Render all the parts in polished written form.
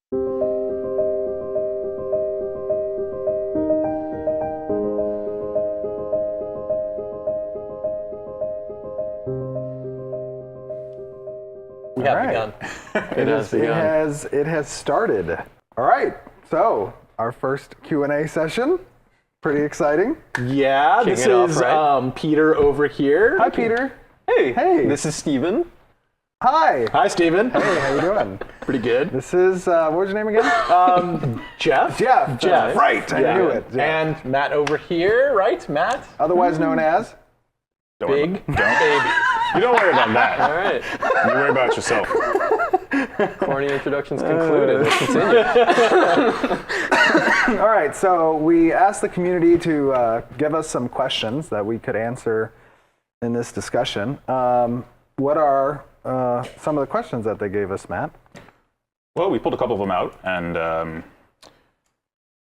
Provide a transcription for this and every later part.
We have begun. It has started. All right. So our first Q&A session. Pretty exciting. Yeah. This is Peter over here. Hi, Peter. Hey. Hey. This is Steven. Hi. Hi, Steven. Hey. How you doing? Pretty good. This is what was your name again? Jeff. Jeff. Right. I knew it. Jeff. And Matt over here. Right, Matt. Otherwise known as Big Baby. You don't worry about that. All right. You worry about yourself. Corny introductions concluded. Let's continue. All right, so we asked the community to give us some questions that we could answer in this discussion. What are some of the questions that they gave us, Matt? Well, we pulled a couple of them out, and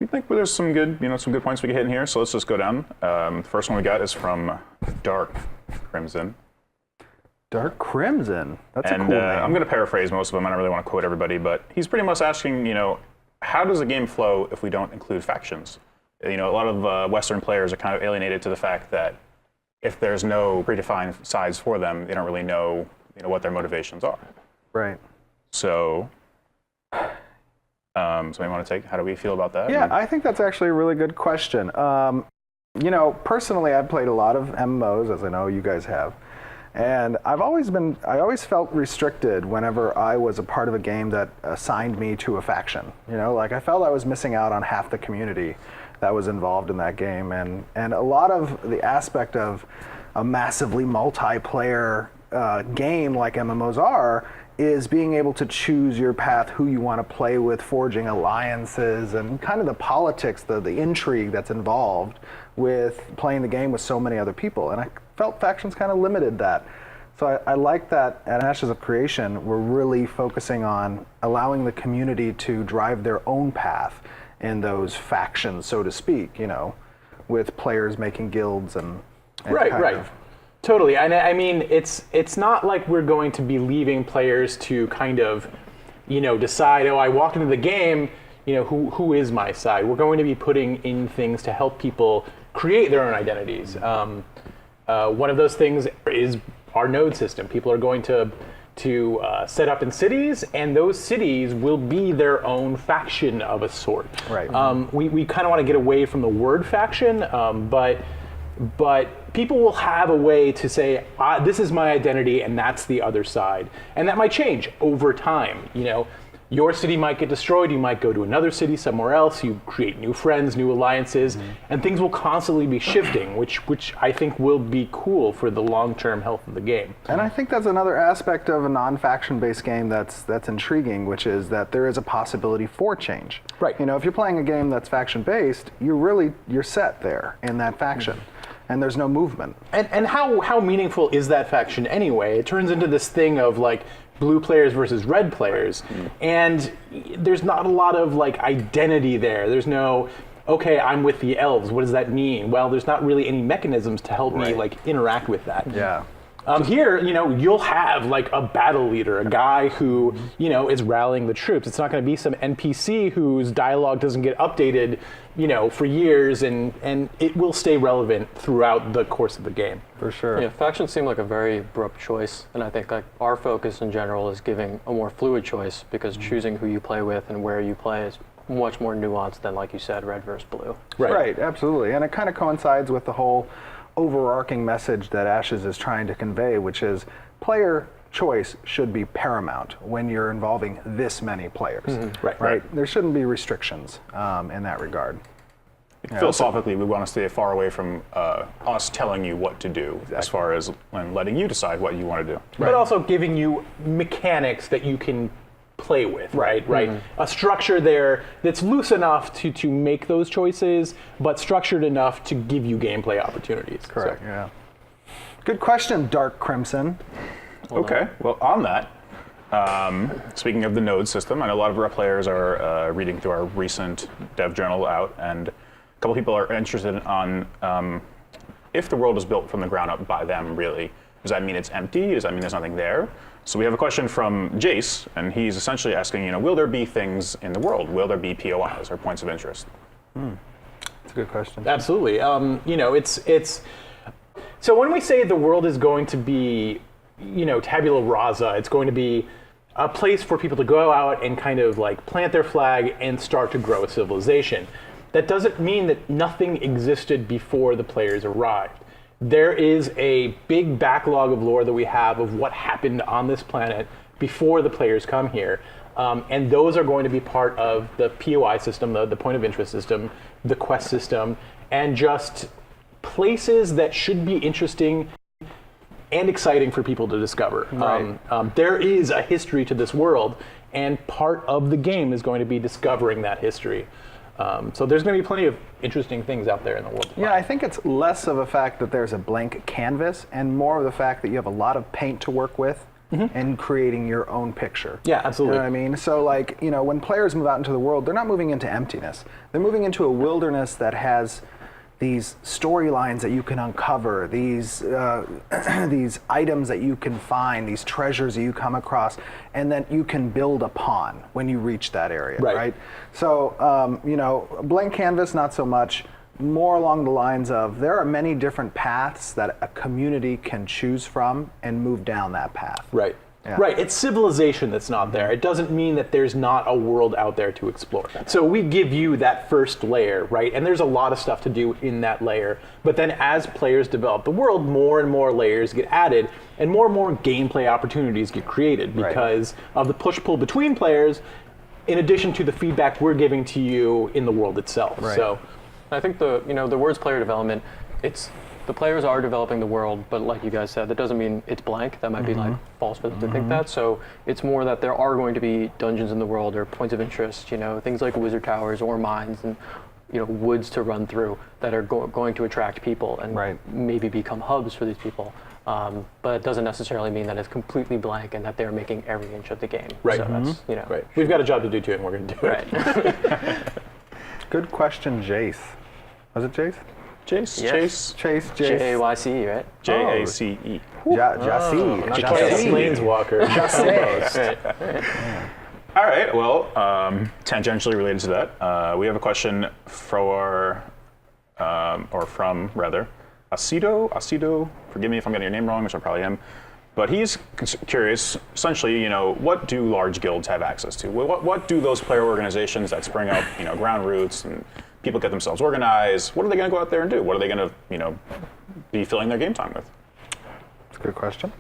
we think there's some good points we can hit in here. So let's just go down. The first one we got is from Dark Crimson. Dark Crimson. That's a cool name. I'm going to paraphrase most of them. I don't really want to quote everybody, but he's pretty much asking, how does a game flow if we don't include factions? A lot of Western players are kind of alienated to the fact that if there's no predefined sides for them, they don't really know, what their motivations are. Right. So, somebody want to take? How do we feel about that? Yeah, I think that's actually a really good question. Personally, I've played a lot of MMOs, as I know you guys have. And I always felt restricted whenever I was a part of a game that assigned me to a faction. I felt I was missing out on half the community that was involved in that game. And a lot of the aspect of a massively multiplayer game like MMOs are is being able to choose your path, who you want to play with, forging alliances, and kind of the politics, the intrigue that's involved with playing the game with so many other people. And I felt factions kind of limited that. So I like that at Ashes of Creation, we're really focusing on allowing the community to drive their own path in those factions, so to speak, with players making guilds and Right. Totally. And I mean, it's not like we're going to be leaving players to kind of, decide, I walked into the game, who is my side? We're going to be putting in things to help people create their own identities. One of those things is our node system. People are going to set up in cities, and those cities will be their own faction of a sort. Right. We kind of want to get away from the word faction, but people will have a way to say, this is my identity, and that's the other side. And that might change over time. Your city might get destroyed, you might go to another city somewhere else, you create new friends, new alliances, and things will constantly be shifting, which I think will be cool for the long-term health of the game. And I think that's another aspect of a non-faction based game that's intriguing, which is that there is a possibility for change. Right. If you're playing a game that's faction based, you're set there in that faction. And there's no movement. And how meaningful is that faction anyway? It turns into this thing of blue players versus red players, and there's not a lot of identity there. There's no, okay, I'm with the elves. What does that mean? Well, there's not really any mechanisms to help me interact with that. Yeah. Here, you'll have a battle leader, a guy who, is rallying the troops. It's not going to be some NPC whose dialogue doesn't get updated, for years, and it will stay relevant throughout the course of the game. For sure. Yeah, factions seem like a very abrupt choice, and I think our focus in general is giving a more fluid choice, because choosing who you play with and where you play is much more nuanced than, like you said, red versus blue. Right, absolutely. And it kind of coincides with the whole overarching message that Ashes is trying to convey, which is player choice should be paramount when you're involving this many players. Right. There shouldn't be restrictions in that regard. Philosophically, we want to stay far away from us telling you what to do, as far as letting you decide what you want to do. But also giving you mechanics that you can play with, right? A structure there that's loose enough to make those choices, but structured enough to give you gameplay opportunities. Correct. So. Yeah. Good question, Dark Crimson. Okay. Well, on that, speaking of the node system, I know a lot of our players are reading through our recent dev journal out, and a couple people are interested on if the world is built from the ground up by them, really. Does that mean it's empty? Does that mean there's nothing there? So we have a question from Jace, and he's essentially asking, will there be things in the world? Will there be POIs or points of interest? That's a good question. Absolutely. It's so when we say the world is going to be, tabula rasa, it's going to be a place for people to go out and kind of like plant their flag and start to grow a civilization. That doesn't mean that nothing existed before the players arrived. There is a big backlog of lore that we have of what happened on this planet before the players come here. And those are going to be part of the POI system, the point of interest system, the quest system, and just places that should be interesting and exciting for people to discover. Right. There is a history to this world, and part of the game is going to be discovering that history. So there's going to be plenty of interesting things out there in the world. Yeah, I think it's less of a fact that there's a blank canvas and more of the fact that you have a lot of paint to work with and creating your own picture. Yeah, absolutely. You know what I mean? So like, when players move out into the world, they're not moving into emptiness. They're moving into a wilderness that has these storylines that you can uncover, these these items that you can find, these treasures that you come across, and then you can build upon when you reach that area, right? So, a blank canvas, not so much. More along the lines of there are many different paths that a community can choose from and move down that path. Right. Yeah. Right, it's civilization that's not there. It doesn't mean that there's not a world out there to explore. So we give you that first layer, right? And there's a lot of stuff to do in that layer. But then as players develop the world, more and more layers get added and more gameplay opportunities get created because of the push-pull between players in addition to the feedback we're giving to you in the world itself. Right. So I think the words player development, the players are developing the world, but like you guys said, that doesn't mean it's blank. That might be like false for them to think that. So it's more that there are going to be dungeons in the world or points of interest, things like wizard towers or mines and woods to run through that are going to attract people and maybe become hubs for these people. But it doesn't necessarily mean that it's completely blank and that they're making every inch of the game. Right. So that's, right. We've got a job to do too, and we're going to do it. Right. Good question, Jace. Was it Jace? Jace? Yes. Jace. J-A-Y-C-E, right? J-A-C-E. Jace. Not quite a planeswalker. All right, well, tangentially related to that, we have a question from Asido, forgive me if I'm getting your name wrong, which I probably am, but he's curious, essentially, what do large guilds have access to? What do those player organizations that spring up, ground roots and people get themselves organized, what are they going to go out there and do? What are they going to, be filling their game time with? That's a good question.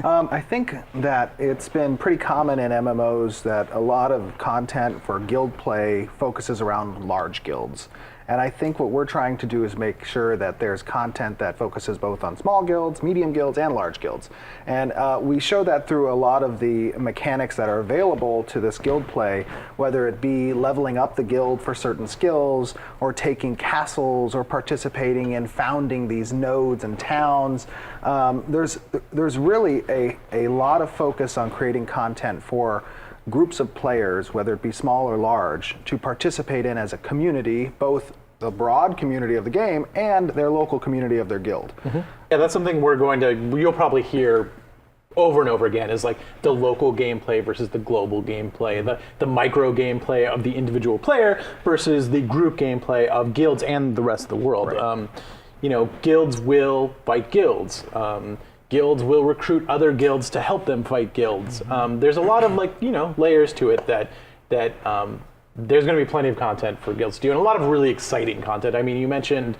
I think that it's been pretty common in MMOs that a lot of content for guild play focuses around large guilds. And I think what we're trying to do is make sure that there's content that focuses both on small guilds, medium guilds, and large guilds. And we show that through a lot of the mechanics that are available to this guild play, whether it be leveling up the guild for certain skills, or taking castles, or participating in founding these nodes and towns. There's really a lot of focus on creating content for groups of players, whether it be small or large, to participate in as a community, both the broad community of the game and their local community of their guild. Yeah, that's something you'll probably hear over and over again, is like the local gameplay versus the global gameplay, the micro gameplay of the individual player versus the group gameplay of guilds and the rest of the world. Right. Guilds will fight guilds. Guilds will recruit other guilds to help them fight guilds. There's a lot of layers to it that there's going to be plenty of content for guilds to do, and a lot of really exciting content. I mean, you mentioned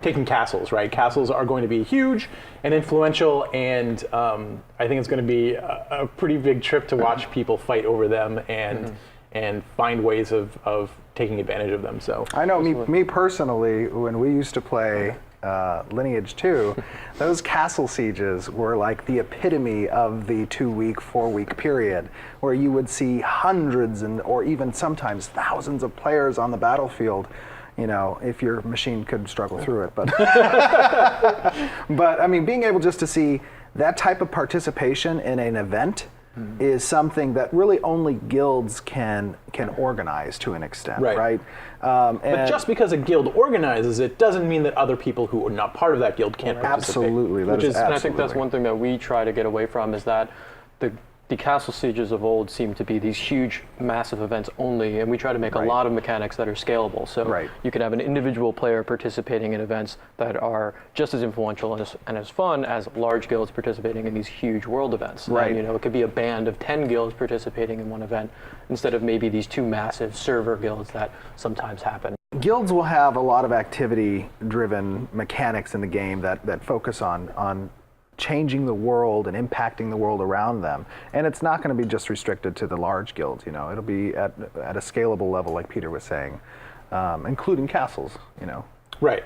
taking castles, right? Castles are going to be huge and influential, and I think it's going to be a pretty big trip to watch people fight over them and find ways of taking advantage of them. So I know me personally, when we used to play Lineage 2, those castle sieges were like the epitome of the 2-week, 4-week period, where you would see hundreds or even sometimes thousands of players on the battlefield, if your machine could struggle through it. But, but I mean, being able just to see that type of participation in an event is something that really only guilds can organize to an extent, Right. right? But just because a guild organizes it doesn't mean that other people who are not part of that guild can't participate. Absolutely, that Which is is, And I think that's absolutely. one thing that we try to get away from is that the castle sieges of old seem to be these huge, massive events only, and we try to make a lot of mechanics that are scalable. So Right. you can have an individual player participating in events that are just as influential and as fun as large guilds participating in these huge world events. Right. And, it could be a band of 10 guilds participating in one event instead of maybe these two massive server guilds that sometimes happen. Guilds will have a lot of activity-driven mechanics in the game that focus on changing the world and impacting the world around them. And it's not going to be just restricted to the large guilds, It'll be at a scalable level, like Peter was saying, including castles, Right.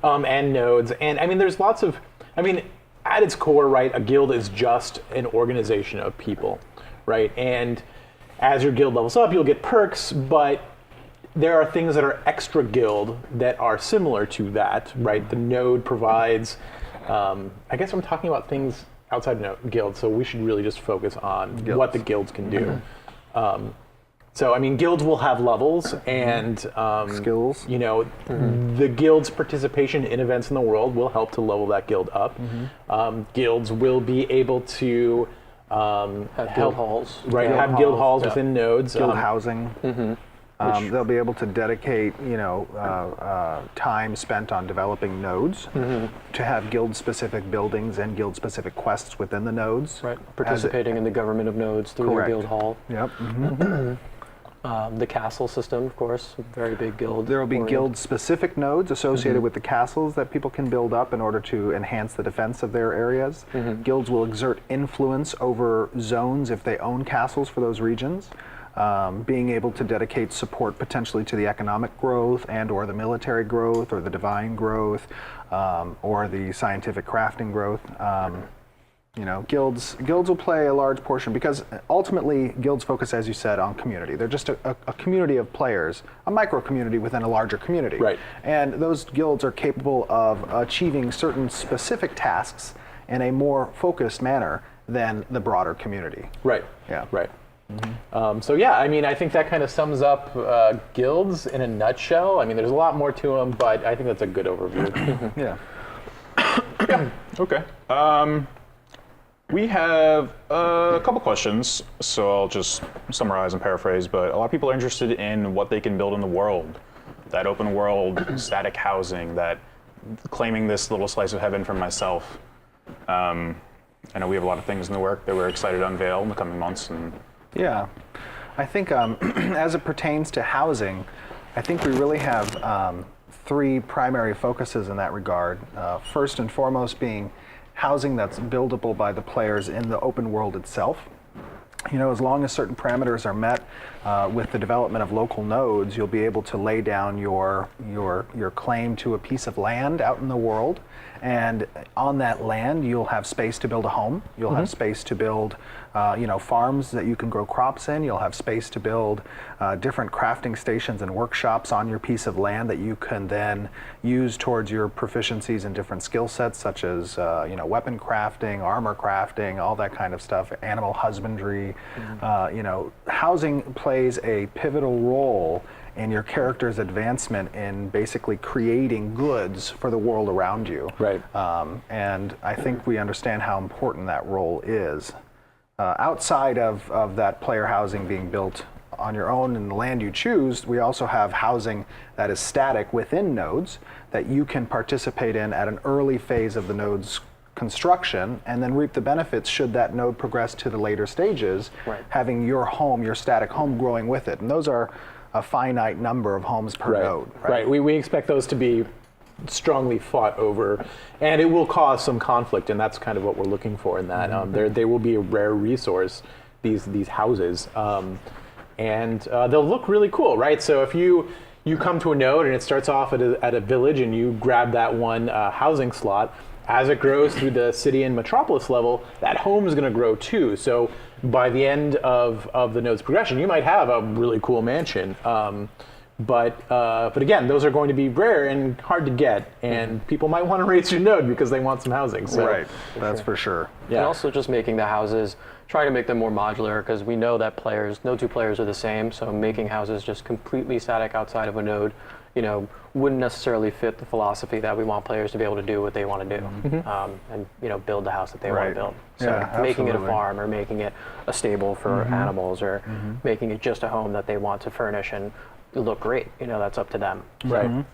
And nodes. And I mean, there's lots of, at its core, right, a guild is just an organization of people, right? And as your guild levels up, you'll get perks, but there are things that are extra guild that are similar to that, right? The node provides, I guess I'm talking about things outside guilds, so we should really just focus on what the guilds can do. So, guilds will have levels and Skills. the guild's participation in events in the world will help to level that guild up. Guilds will be able to Have guild halls. right, Guild have guild halls, halls yeah. within nodes. Guild housing. They'll be able to dedicate, time spent on developing nodes to have guild-specific buildings and guild-specific quests within the nodes. Right, participating in the government of nodes through Correct. their guild hall. Yep. The castle system, of course, a very big guild. There will be oriented. guild-specific nodes associated with the castles that people can build up in order to enhance the defense of their areas. Guilds will exert influence over zones if they own castles for those regions. Being able to dedicate support potentially to the economic growth and or the military growth or the divine growth or the scientific crafting growth. Guilds will play a large portion because ultimately guilds focus, as you said, on community. They're just a community of players, a micro community within a larger community. Right. And those guilds are capable of achieving certain specific tasks in a more focused manner than the broader community. Right. Yeah. Right. So yeah, I think that kind of sums up guilds in a nutshell. There's a lot more to them, but I think that's a good overview. Yeah. Okay. We have a couple questions, so I'll just summarize and paraphrase, but a lot of people are interested in what they can build in the world. That open world, static housing, that claiming this little slice of heaven for myself. I know we have a lot of things in the work that we're excited to unveil in the coming months. And Yeah, I think as it pertains to housing, I think we really have three primary focuses in that regard. First and foremost being housing that's buildable by the players in the open world itself. As long as certain parameters are met with the development of local nodes, you'll be able to lay down your claim to a piece of land out in the world. And on that land, you'll have space to build a home. You'll have space to build, farms that you can grow crops in. You'll have space to build different crafting stations and workshops on your piece of land that you can then use towards your proficiencies in different skill sets, such as, weapon crafting, armor crafting, all that kind of stuff, animal husbandry. Housing plays a pivotal role in your character's advancement in basically creating goods for the world around you. Right. And I think we understand how important that role is. Outside of that player housing being built on your own in the land you choose, we also have housing that is static within nodes that you can participate in at an early phase of the node's construction and then reap the benefits should that node progress to the later stages, Right. having your home, your static home, growing with it. And those are a finite number of homes per node. Right. We expect those to be strongly fought over, and it will cause some conflict, and that's kind of what we're looking for in that. They will be a rare resource, these houses, and they'll look really cool, right? So if you come to a node and it starts off at a village and you grab that one housing slot, as it grows through the city and metropolis level, that home is going to grow too. So by the end of the node's progression, you might have a really cool mansion But again, those are going to be rare and hard to get, and people might want to raise your node because they want some housing. So. Right, that's for sure. And also just making the houses, trying to make them more modular, because we know that no two players are the same, so making houses just completely static outside of a node, wouldn't necessarily fit the philosophy that we want players to be able to do what they want to do, and build the house that they want to build. So making it a farm, or making it a stable for animals, or making it just a home that they want to furnish and look great, that's up to them. Right.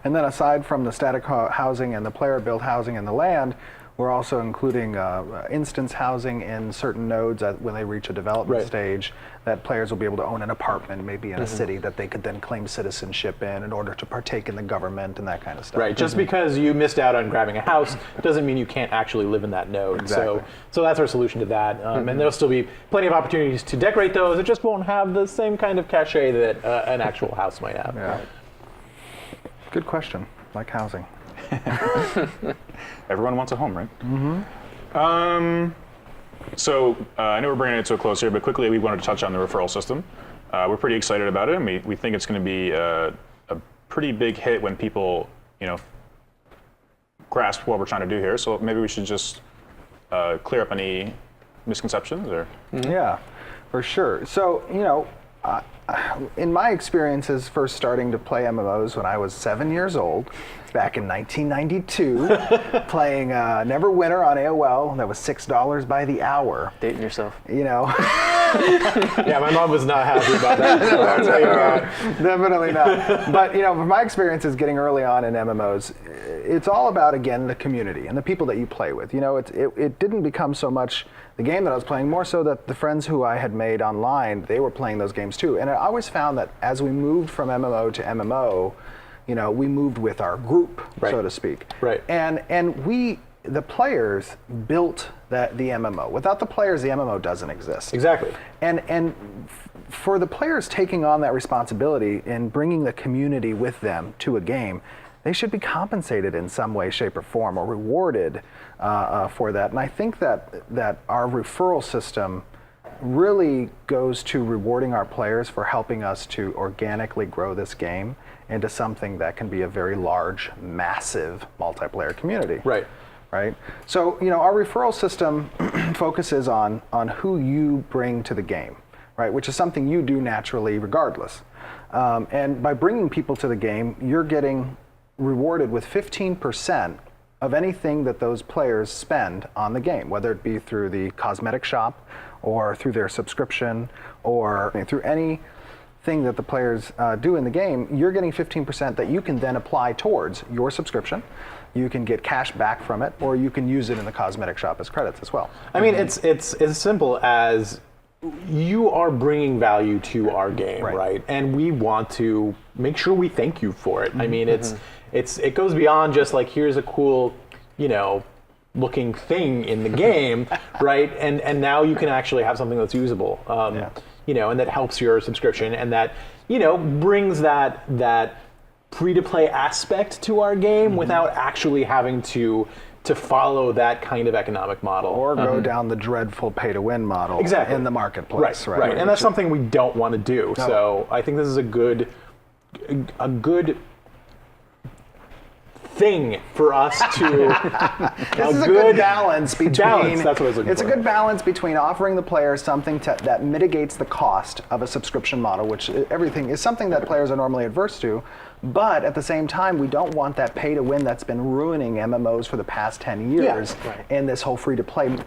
And then aside from the static housing and the player-built housing and the land, we're also including instance housing in certain nodes when they reach a development stage, that players will be able to own an apartment, maybe in a city, that they could then claim citizenship in order to partake in the government and that kind of stuff. Right. Just because you missed out on grabbing a house doesn't mean you can't actually live in that node. Exactly. So that's our solution to that. And there'll still be plenty of opportunities to decorate those. It just won't have the same kind of cachet that an actual house might have. Yeah. Good question. Like housing. Everyone wants a home, right? So I know we're bringing it to a close here, but quickly we wanted to touch on the referral system. We're pretty excited about it, and we think it's going to be a pretty big hit when people, grasp what we're trying to do here. So maybe we should just clear up any misconceptions, or. Yeah, for sure. So, in my experiences first starting to play MMOs when I was 7 years old, back in 1992, playing Neverwinter on AOL, that was $6 by the hour. Dating yourself. Yeah, my mom was not happy about that. So I'll tell you what. Definitely not. But from my experiences getting early on in MMOs, it's all about, again, the community and the people that you play with. It didn't become so much the game that I was playing, more so that the friends who I had made online, they were playing those games too. And I always found that as we moved from MMO to MMO, we moved with our group, so to speak. Right. And we, the players, built the MMO. Without the players, the MMO doesn't exist. Exactly. And for the players taking on that responsibility and bringing the community with them to a game, they should be compensated in some way, shape, or form, or rewarded for that. And I think that our referral system really goes to rewarding our players for helping us to organically grow this game into something that can be a very large, massive multiplayer community. Right. Right. So our referral system focuses on who you bring to the game, right? Which is something you do naturally, regardless. And by bringing people to the game, you're getting rewarded with 15% of anything that those players spend on the game, whether it be through the cosmetic shop, or through their subscription, or through anything that the players do in the game. You're getting 15% that you can then apply towards your subscription. You can get cash back from it, or you can use it in the cosmetic shop as credits as well. I mean, it's as simple as you are bringing value to our game, right? And we want to make sure we thank you for it. I mean, it goes beyond just like, here's a cool, looking thing in the game, right? And now you can actually have something that's usable, and that helps your subscription, and that brings that free-to-play aspect to our game without actually having to follow that kind of economic model. Or go down the dreadful pay-to-win model in the marketplace. Right. And that's something we don't want to do. No. So I think this is a good thing for us to. This is a good balance between. Balance, that's what I was looking it's for. a good balance between offering the players something that mitigates the cost of a subscription model, which everything is something that players are normally adverse to. But at the same time, we don't want that pay to win that's been ruining MMOs for the past 10 years in this whole free to play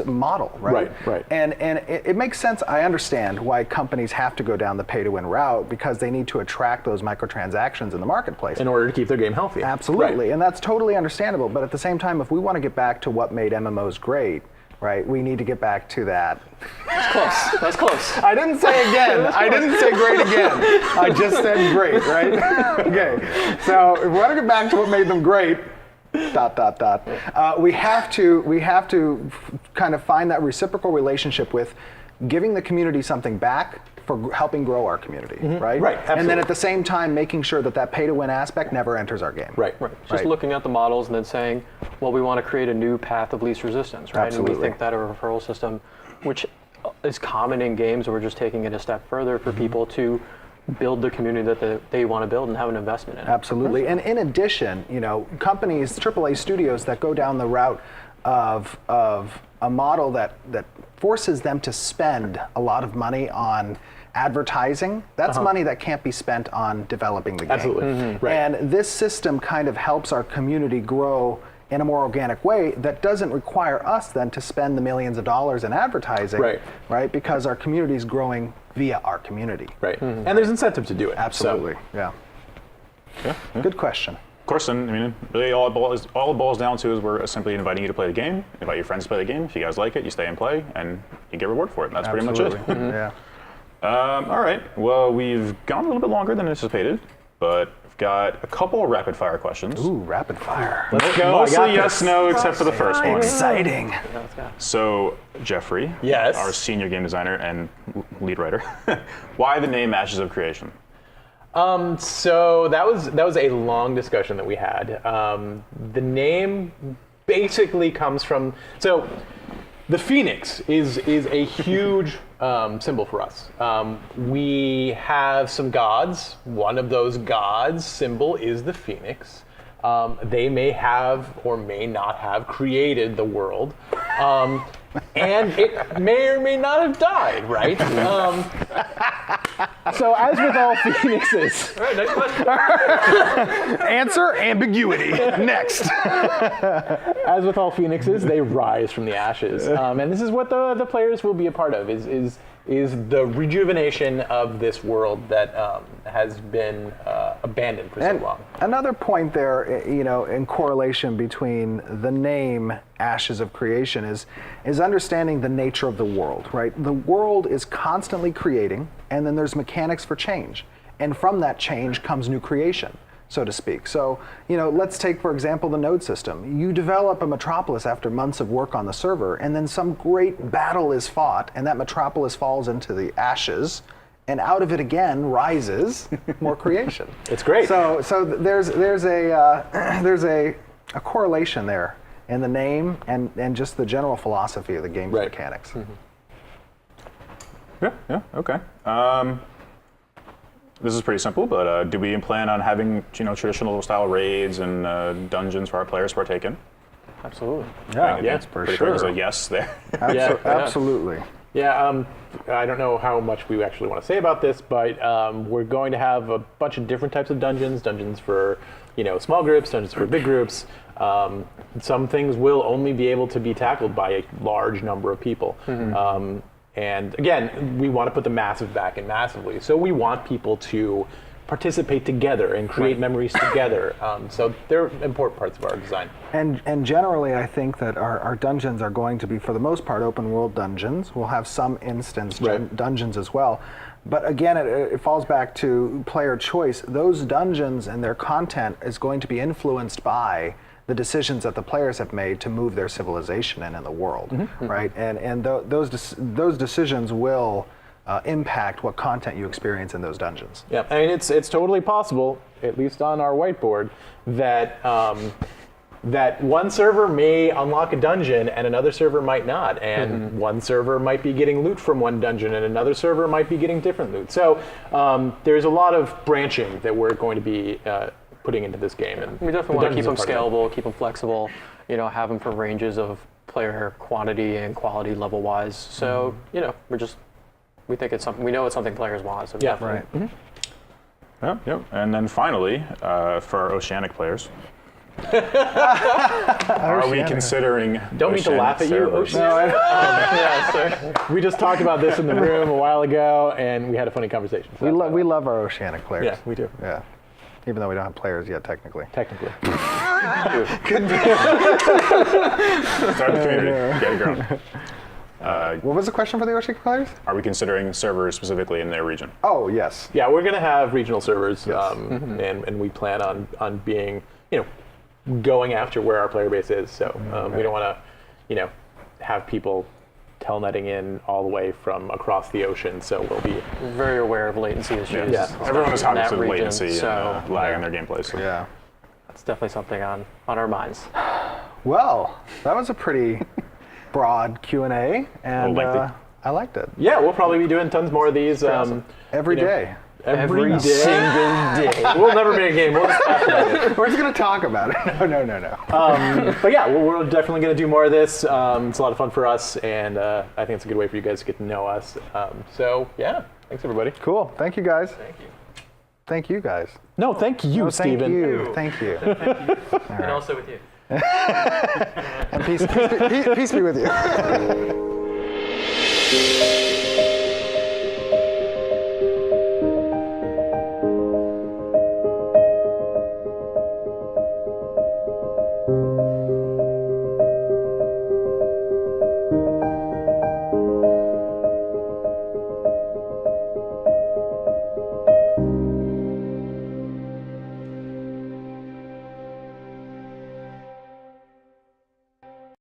model, right? Right. And it makes sense. I understand why companies have to go down the pay to win route, because they need to attract those microtransactions in the marketplace in order to keep their game healthy. Absolutely. And that's totally understandable. But at the same time, if we want to get back to what made MMOs great, right, we need to get back to that. That's close. That's close. I didn't say again. I didn't say great again. I just said great, right? Okay. So if we want to get back to what made them great, ... we have to kind of find that reciprocal relationship with giving the community something back for helping grow our community, right? Right, absolutely. And then at the same time, making sure that pay-to-win aspect never enters our game. Right. Just looking at the models and then saying, well, we want to create a new path of least resistance, right? Absolutely. And we think that a referral system, which is common in games, we're just taking it a step further for people to build the community that they want to build and have an investment in. Absolutely. And in addition, companies, AAA studios that go down the route of a model that forces them to spend a lot of money on advertising, that's money that can't be spent on developing the game. Absolutely. Right. And this system kind of helps our community grow in a more organic way that doesn't require us then to spend the millions of dollars in advertising, right? Because our community is growing via our community. Right. And there's incentive to do it. Absolutely. So. Yeah. Good question. Of course, and I mean, really all it boils down to is we're simply inviting you to play the game, invite your friends to play the game. If you guys like it, you stay and play, and you get reward for it. And that's pretty much it. Yeah. All right. Well, we've gone a little bit longer than anticipated, but we've got a couple of rapid fire questions. Ooh, rapid fire. Let's go. Mostly yes, no, except for the first one. Exciting. So, Jeffrey, Yes. our senior game designer and lead writer, why the name Ashes of Creation? So that was a long discussion that we had. The name basically comes from the phoenix is a huge symbol for us. We have some gods. One of those gods' symbol is the phoenix. They may have or may not have created the world. And it may or may not have died, right? So as with all phoenixes, All right, next question. Answer ambiguity. Next. as with all phoenixes, they rise from the ashes, and this is what the players will be a part of. Is the rejuvenation of this world that has been abandoned for so long. Another point there, in correlation between the name Ashes of Creation is understanding the nature of the world, right? The world is constantly creating, and then there's mechanics for change. And from that change comes new creation, so to speak. So, let's take, for example, the node system. You develop a metropolis after months of work on the server, and then some great battle is fought, and that metropolis falls into the ashes, and out of it again rises more creation. It's great. So there's a correlation there in the name and just the general philosophy of the game's mechanics. Yeah, okay. This is pretty simple, but do we plan on having traditional style raids and dungeons for our players to partake in? Absolutely. Yeah, Yeah, for Pretty sure. quick, so yes there. Absolutely. Yeah, I don't know how much we actually want to say about this, but we're going to have a bunch of different types of dungeons for small groups, dungeons for big groups. Some things will only be able to be tackled by a large number of people. And again, we want to put the massive back in massively. So we want people to participate together and create memories together. So they're important parts of our design. And generally, I think that our dungeons are going to be, for the most part, open world dungeons. We'll have some instance dungeons as well. But again, it falls back to player choice. Those dungeons and their content is going to be influenced by the decisions that the players have made to move their civilization in the world, right? And those decisions will impact what content you experience in those dungeons. Yeah, I mean it's totally possible, at least on our whiteboard, that that one server may unlock a dungeon and another server might not, and one server might be getting loot from one dungeon and another server might be getting different loot. So there's a lot of branching that we're going to be putting into this game. And We definitely want to keep them dungeons are part of scalable, keep them flexible, have them for ranges of player quantity and quality level wise. So, we think it's something, we know it's something players want. So definitely. Right. Yep. And then finally, for our Oceanic players, are we considering Don't mean to Oceanic laugh at you, servers? Oceanic. Yeah, sorry. We just talked about this in the room a while ago, and we had a funny conversation. So We love our Oceanic players. Yeah, we do. Yeah. Even though we don't have players yet, technically. Technically. Start the community. Get it growing. What was the question for the Oceanic players? Are we considering servers specifically in their region? Oh, yes. Yeah, we're going to have regional servers, Yes. and we plan on being, going after where our player base is. So we don't want to, have people telnetting in all the way from across the ocean. So we'll be Very aware of latency issues. Yeah. Everyone is in that cognizant of region, latency so, and lag in their gameplay. So. Yeah. That's definitely something on our minds. Well, that was a pretty broad Q&A, and lengthy. I liked it. Yeah, we'll probably be doing tons more of these. Every day. Every single day. We'll never make a game. We'll just talk about it. We're just gonna talk about it. No. But yeah, we're definitely going to do more of this. It's a lot of fun for us, and I think it's a good way for you guys to get to know us. So yeah, thanks everybody. Cool. Thank you guys. Thank you. Thank you guys. No, thank you, No, thank Steven. you. Thank you. And also with you. And peace be with you.